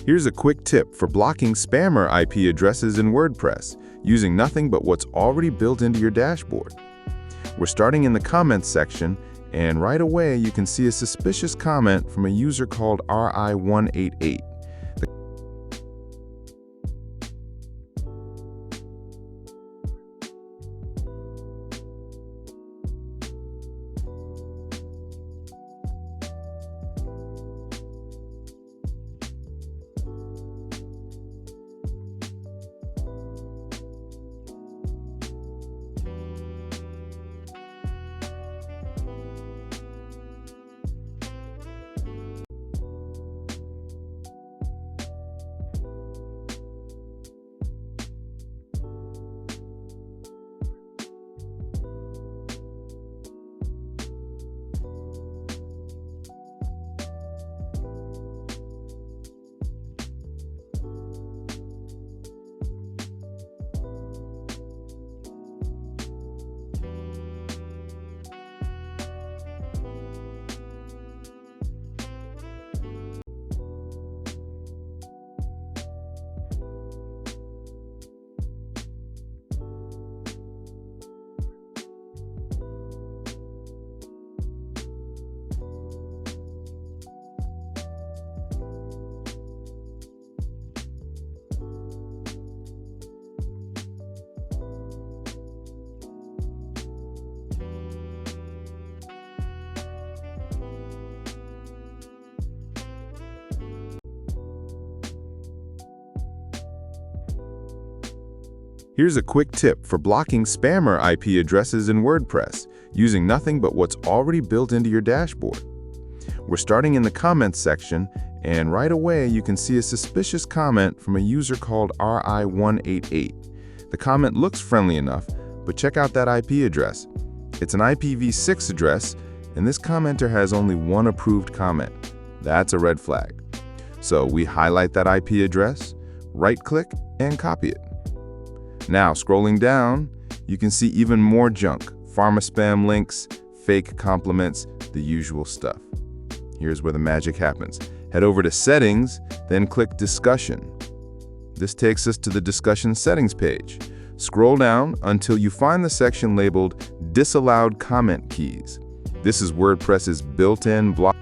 Here's a quick tip for blocking spammer IP addresses in WordPress, using nothing but what's already built into your dashboard. We're starting in the comments section, and right away you can see a suspicious comment from a user called RI188. Here's a quick tip for blocking spammer IP addresses in WordPress, using nothing but what's already built into your dashboard. We're starting in the comments section, and right away you can see a suspicious comment from a user called RI188. The comment looks friendly enough, but check out that IP address. It's an IPv6 address, and this commenter has only one approved comment. That's a red flag. So we highlight that IP address, right-click, and copy it. Now, scrolling down, you can see even more junk, pharma spam links, fake compliments, the usual stuff. Here's where the magic happens. Head over to Settings, then click Discussion. This takes us to the Discussion Settings page. Scroll down until you find the section labeled Disallowed Comment Keys. This is WordPress's built-in block.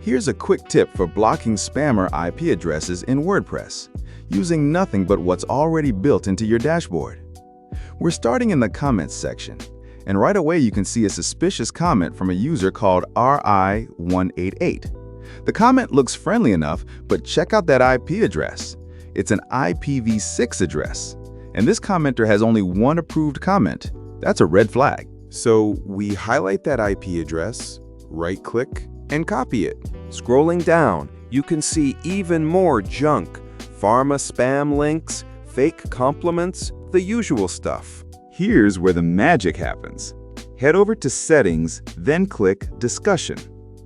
Here's a quick tip for blocking spammer IP addresses in WordPress, using nothing but what's already built into your dashboard. We're starting in the comments section, and right away you can see a suspicious comment from a user called RI188. The comment looks friendly enough, but check out that IP address. It's an IPv6 address, and this commenter has only one approved comment. That's a red flag. So we highlight that IP address, right-click, and copy it. Scrolling down, you can see even more junk, pharma spam links, fake compliments, the usual stuff. Here's where the magic happens. Head over to Settings, then click Discussion.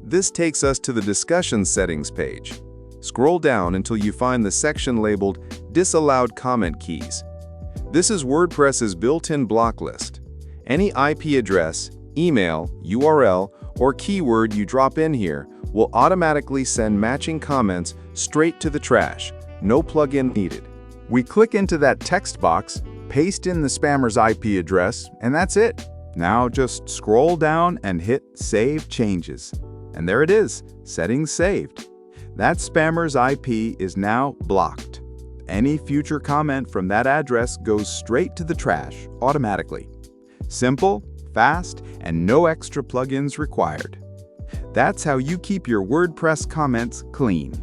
This takes us to the Discussion Settings page. Scroll down until you find the section labeled Disallowed Comment Keys. This is WordPress's built-in block list. Any IP address, email, URL, or keyword you drop in here will automatically send matching comments straight to the trash. No plugin needed. We click into that text box, paste in the spammer's IP address, and that's it. Now just scroll down and hit Save Changes. And there it is, settings saved. That spammer's IP is now blocked. Any future comment from that address goes straight to the trash automatically. Simple, fast, and no extra plugins required. That's how you keep your WordPress comments clean.